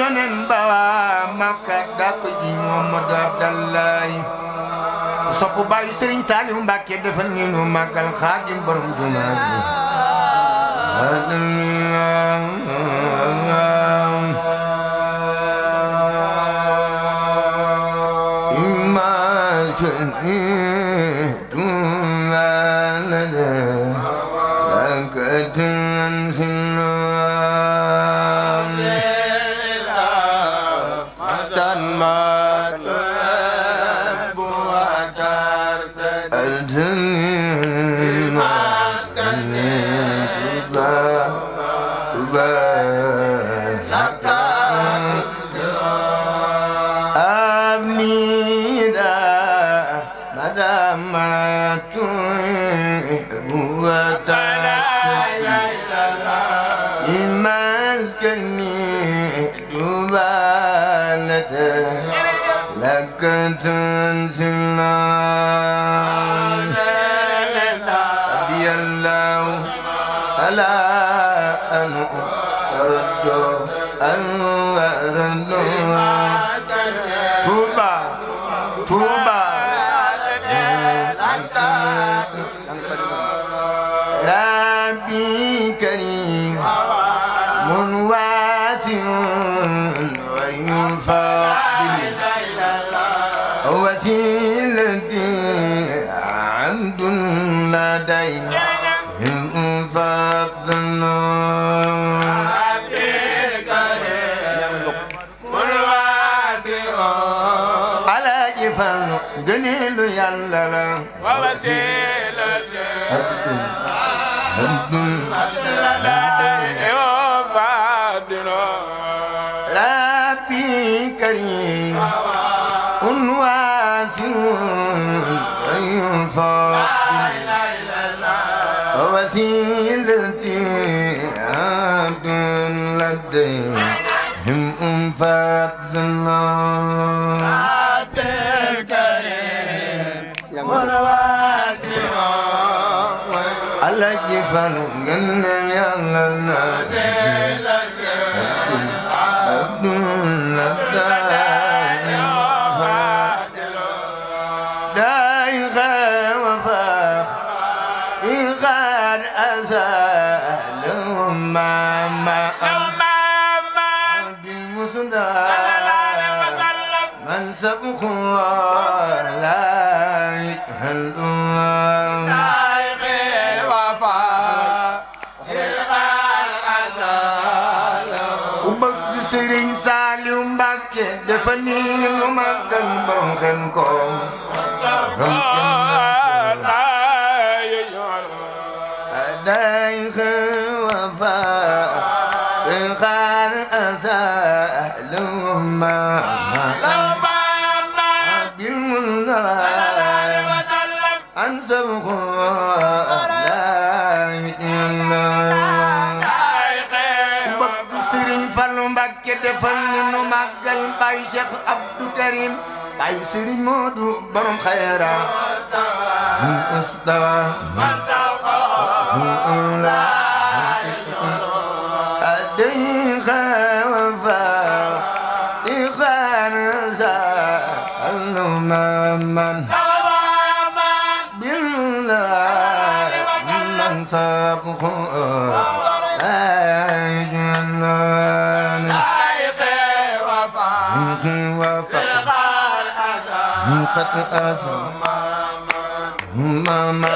yonen bawa Makka dak ji Muhammad Abdallahi sopp baay Serigne Saliou Mbacké defal ni nu màggal Xaadim borom jumaa ji تنزلنا رضي الله ألا أن أرد أن أرد توبة توبة ربي كريم من واسع ويفضل وسيلتي عبد لديهم فضلنا على جفن دليل يلا ووسيلتي عبد لديهم فضلنا ربي كريم واسع ويفضل وسيلتي عبد لديهم فضلنا عبد الكريم والواسع على جفن جن يلا عبد من سبقوا لا يهلون دائم الوفاء يلقى الأزال وبق سرين ساليو مبكي دفني ومكان برخنكم دائم الوفاء يلقى الأزال أنسبه لا يدين بقصر فلو مبكي دفن مقل باي شيخ عبد الكريم باي سرين مودو برم خيرا استوى من سوقه لا أديخ وفا إخان زال من سابق أجنان وفا قد أسى ماما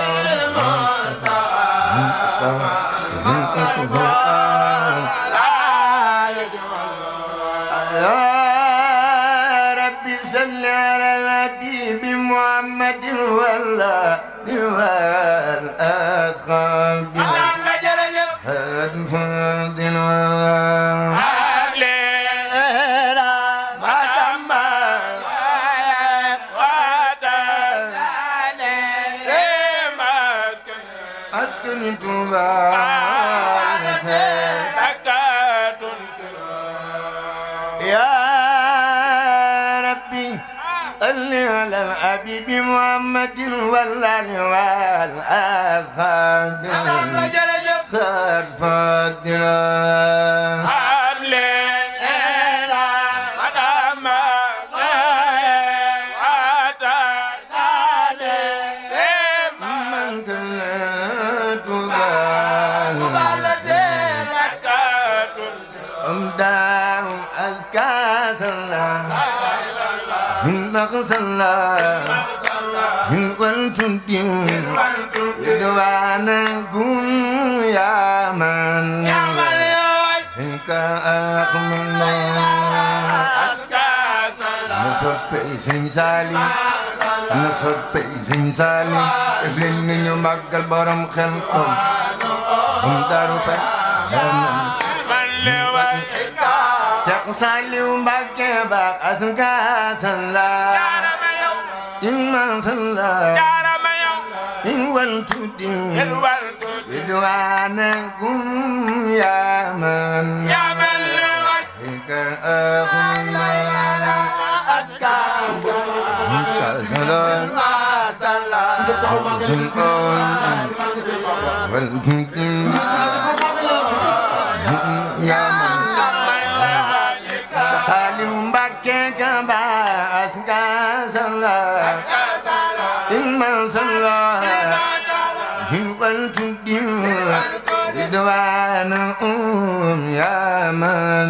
يا ربي صل على الحبيب محمد والله والأصحاب أسكن يا ربي صل على الحبيب محمد والآل والأصحاب قد فضلنا إنك صلى إن قلت الدين يدوانكم يا من إنك أخمنا نصبي سنسالي نصبي سنسالي إفلين يمقل برم خلقم هم دارو فك Seex Saaliw Mbàkke ba asga salla inna salla in waltudi idwanakum ya man ka akhuna asga salla waltudi ya man Saaliw Mbàkke ba asga salla inna salla in waltudi idwanakum ya man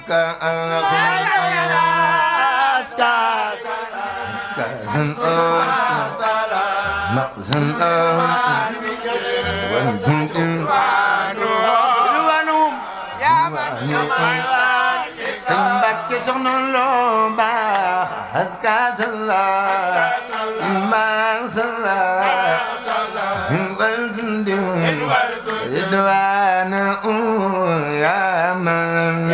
ka akhuna asga مقزن والجند روانهم يا سنبك سنن لوبا أزكى صلى ما صلى والجند روانهم يا من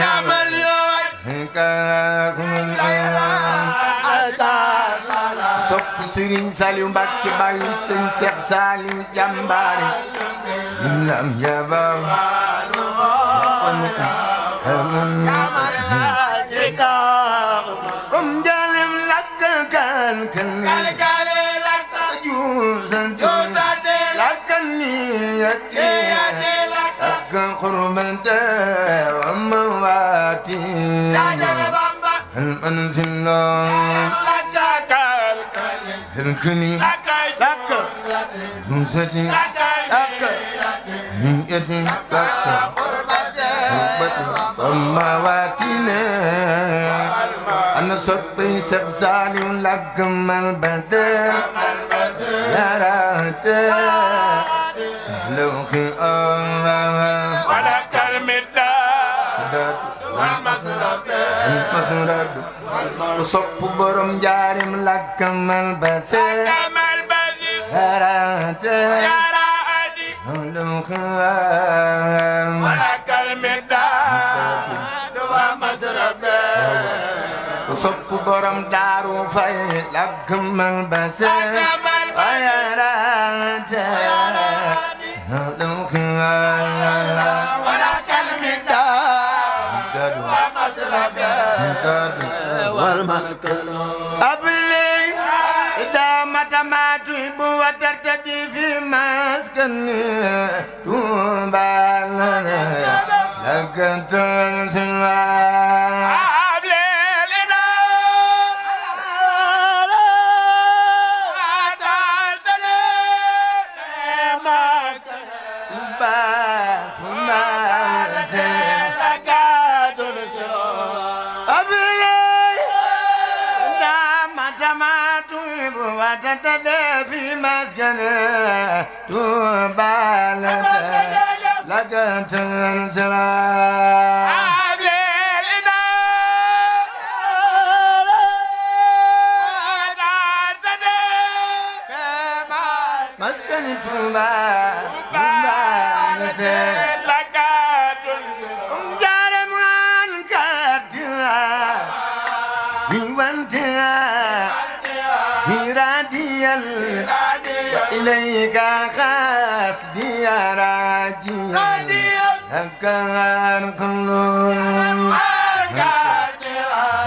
sopp Sëriñ Saaliw Mbàkke bayu Sëñ Seex Saaliw jàmbaare lam jabal rom jalem lakkan kan juusante lakkan niyati lakkan xurbante wa mawati المنزل الكني لك نوزتي لك نيتي لك قربتي ومواتينا أنا صبي سبزاني لك ملبسي يا راتي لو خي ولك المداد المسرد صب برم جارم لك ملبسي هرات ولك المداد والمسرد صب برم دارو في لك ملبسي هرات ولك المداد أبلي إذا ما تحب وترتدي في مسكني توبى لنا لك تنزل وتتدى في مسكنه توبى لك تنزل مسكن توبى لك تنزل جارم عنك إليك قصدي يا راجي أكان كل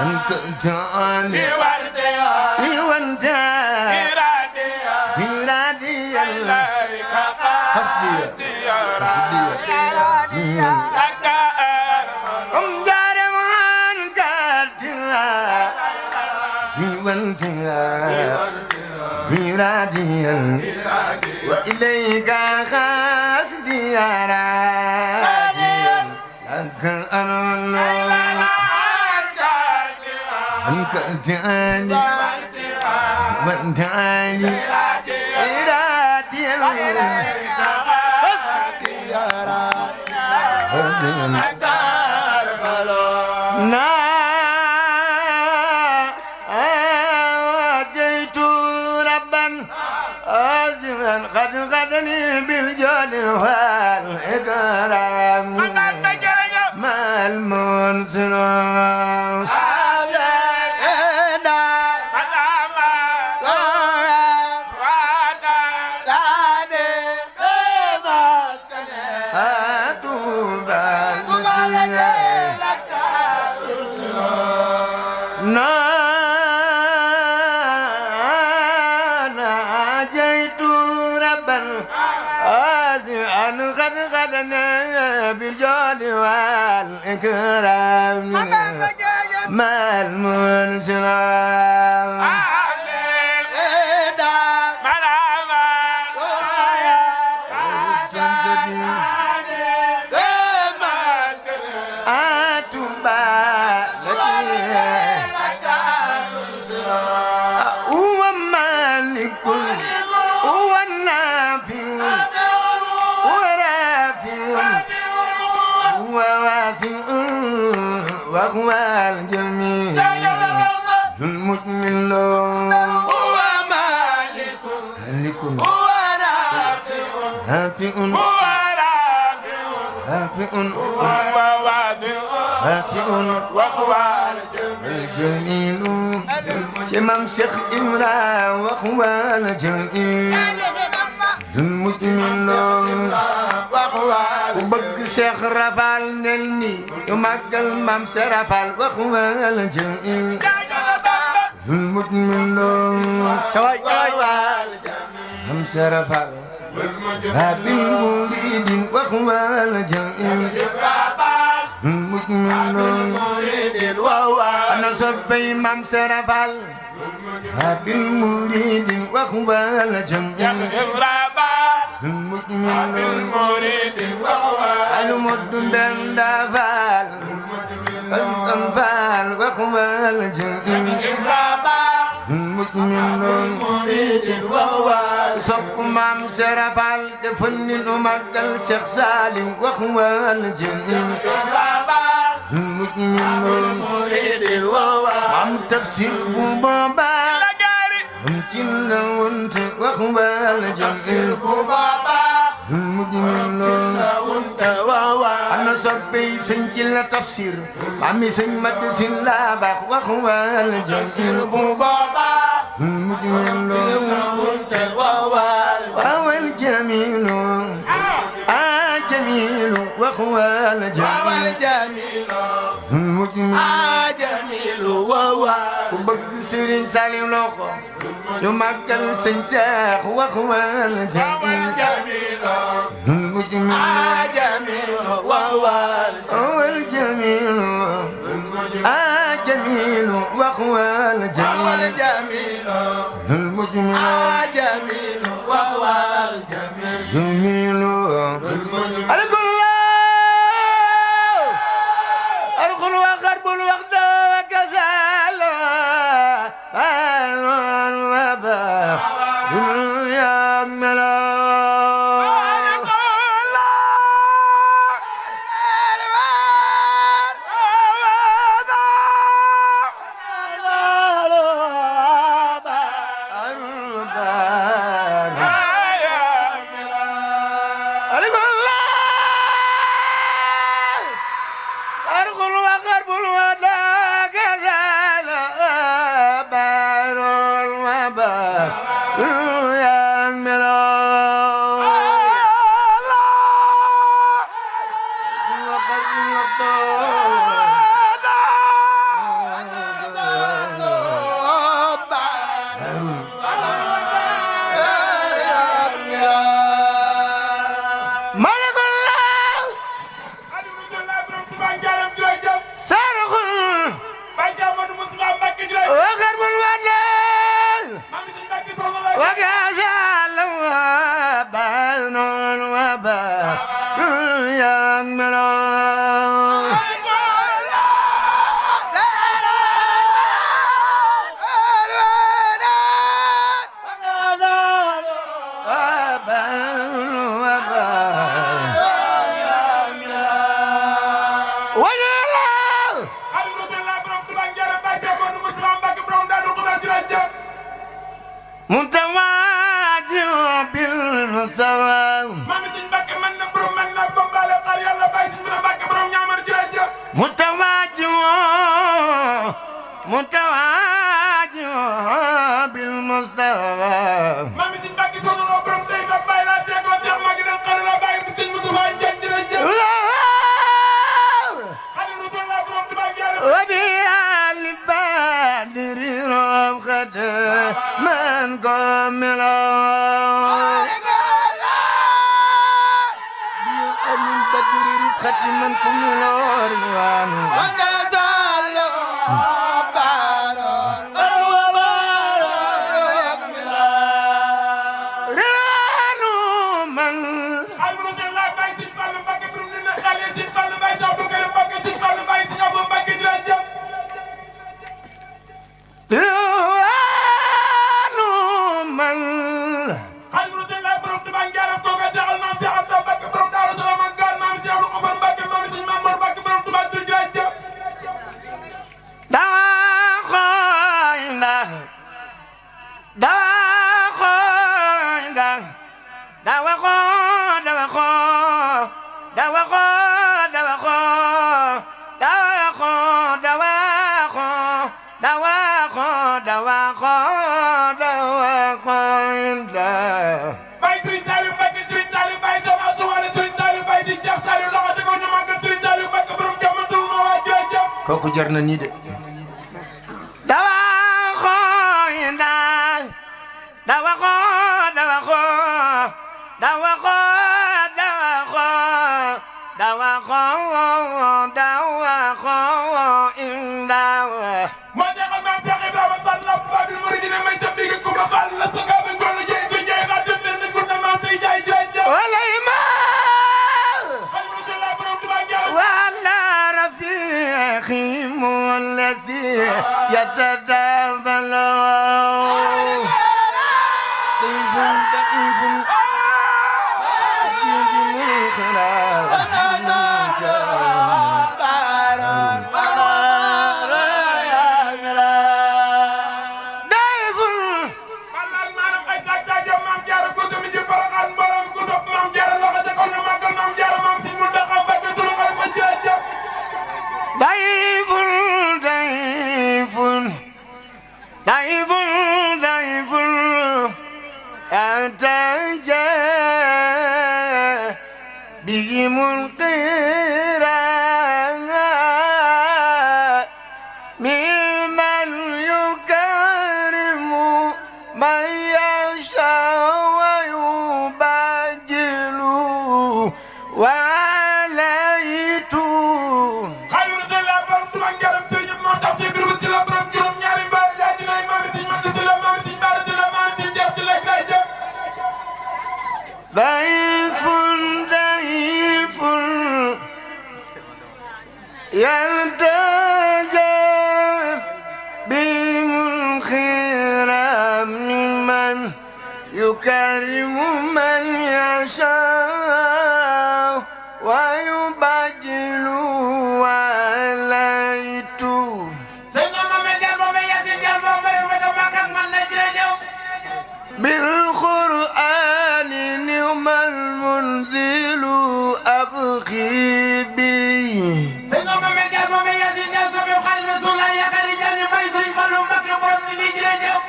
أنت جاني وأنت إرادي إليك قصدي يا راجي جارم عنك وأنت إراديا وإليك قصدي يا راجيا لك أنا الكتاني وانتاني إرادي ناجيت ربا عازما قد غدني بالجود والإكرام مع المنصر ناجيت ربا عازما قد غدني بالجود والإكرام مع المنصر وهو الجميل المجمل هو مالك هو رافع هو رافع هو واسع وهو الجميل جمام شيخ إمرا وهو الجميل المجمل وبق شيخ رفال نلني ومقل مام سرفال وهو الجميل المجمل مام سرفال باب المريد وهو الجميل المجمل أنا صبي مام سرفال باب المريد وهو الجميل المجمل المد بن دافال الأنفال وهو الجميل المجمل صب مام سرفال دفن ومقل شيخ سالم وهو الجميل المجمل مام تفسير بابا ممكن وانت وهو الجميل المجمل أنا صبي سنجل تفسير عمي سنمد سنلابخ وهو الجميل المجمل وهو الجميل جميل وهو الجميل المجمل جميل وهو وبق سرين سالم لوخو يمكن سنساخ وهو الجميل المجمل جميل وهو الجميل جميل وهو الجميل المجمل جميل وهو الجميل جميل الكل وغرب الوقت وكسل يا ملا متواجع بالمستوى متواجع بالمستوى وبيال البدر رفقة من كامل بيال البدر رفقة من كامل kooku jar na nii de dawa xoyna dawa xo dawa xo dawa xo dawa xo dawa xo dawa xo inda mo degal ma Cheikh Ibrahima Balla Babil Mouridina may tabbi ko ma Balla saka be ko la jey jey ga dem ben ko na ma tay jay jay walay ma wala rafiqi الذي يتداول ضيف ضيف ضيف أتجا بهم القرى ممن يكرم من يشاء ويبجل وعليت ضيف ضيف يلتجى بهم الخير ممن يكرم من يشاء ويبجل وعليت بالقرآن نعم المنزل أبقي بي سيدنا محمد قال ما يزيد يوسف يخالف رسول الله يقال جل ما يسري فلو بكر برم للهجرة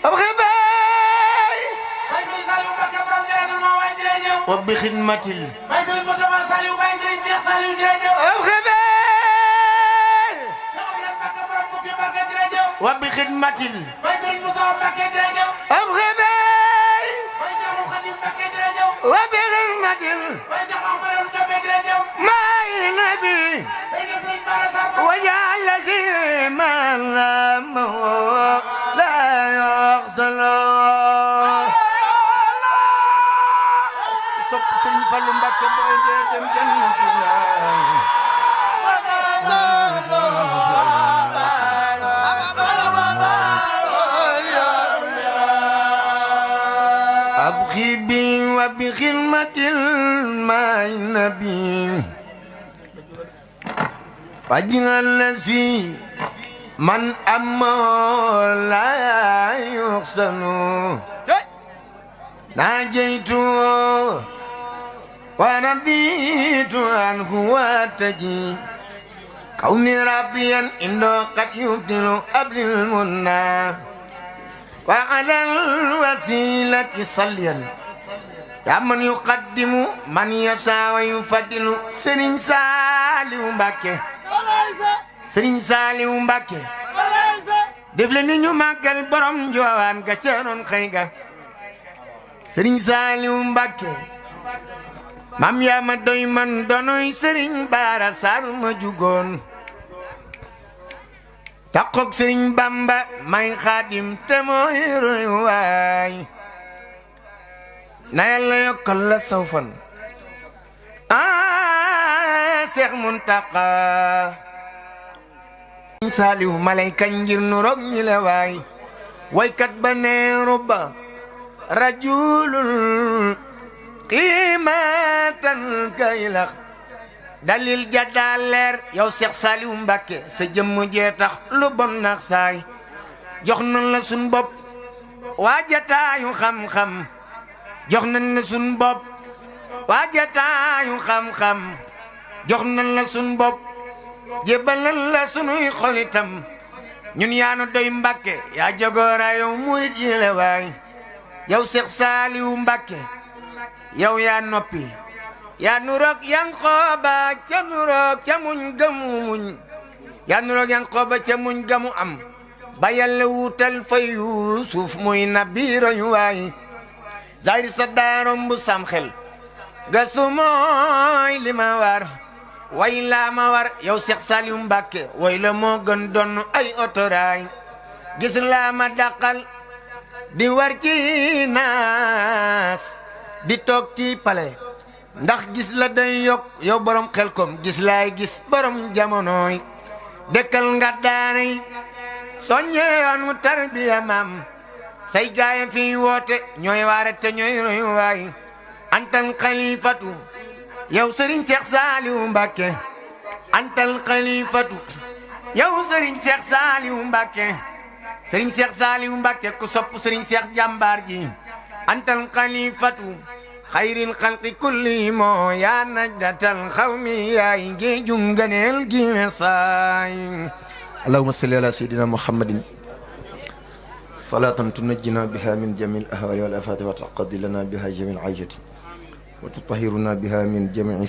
أبقي بي ما يسري سالو بكر برم جرد المواجرة وبخدمة ما يسري فتما سالو بايدري جيخ سالو جرد أبقي بي شغل بكر برم كفي بكر جرد وبخدمة ما يسري مطاوم بكر جرد أبقي بي وبغنة ما النبي وجعل سيما لامه لا يغسل صب سن فلم بك بيدم جنتنا أبخي بي وبخدمة الماء النبي واجعل الذي من أما لا يحسن ناجيت ورضيت عنه واتجي كوني راضيا إنه قد يبدل قبل المنى وعلى الوسيلة صليا يا من يقدم من يشاء ويفضل سرين سالم مباكي سرين سالم مباكي def leen ni ñu màggal borom Njoowaan ga ceenoon xëy ga Sëriñ Saaliw Mbàkke mam yaa ma doy man donoy Sëriñ Baara Saar ma jugoon takkook Sëriñ Bamba may xaadim te mooy roy waay na Yàlla yokkal la saw fan Seex Muntaqa Saaliw malayka ngir nu rog ñi la waay waykat ba ne rubba rajulun qiimatan kaylax dalil jadda leer yow Seex Saaliw Mbàkke sa jëmm jee tax lu bon nax saay jox nan la sun bopp waa jataayu xam-xam jox nan la sun bopp waa jataayu xam-xam jox nan la sun bopp jébalal la sunuy xolitam ñun yaanu doy Mbàkke yaa jagoora yow murit yi la waay yow Seex Saaliw Mbàkke yow yaa noppi yaa nuroog Yankooba ca nuroog ca muñ gamu muñ yaa nuroog Yankooba ca muñ gamu am ba Yàlla wutal fa Yuusuf muy nabiiro yu waay zahir sa daarom bu sam xel gasu mooy li ma war way laa ma war yow Seex Saaliw Mbàkke way la moo gën doon ay otoraay gis laa ma dàqal di war ci naas di toog ci pale ndax gis la day yokk yow borom Xelkom gis laay gis borom jamonooy dëkkal nga daanay soññe yoon mu tarbiya maam say gaaya fi woote ñooy waare te ñooy roy waay antal xalifatu yow Sëriñ Seex Saaliw Mbàkke antal xalifatu yow Sëriñ Seex Saaliw Mbàkke Sëriñ Seex Saaliw Mbàkke ku sopp Sëriñ Seex jàmbaar ji antal xalifatu xayril xalqi kulli moo yaa najdatal xawmi yaay ngi junganeel gi saay allahumma salli ala sayyidina muhammadin salatan tunajjina biha min jamil ahwali wal afati wa taqdi lana biha jamil ajati wa tutahhiruna biha min jami'i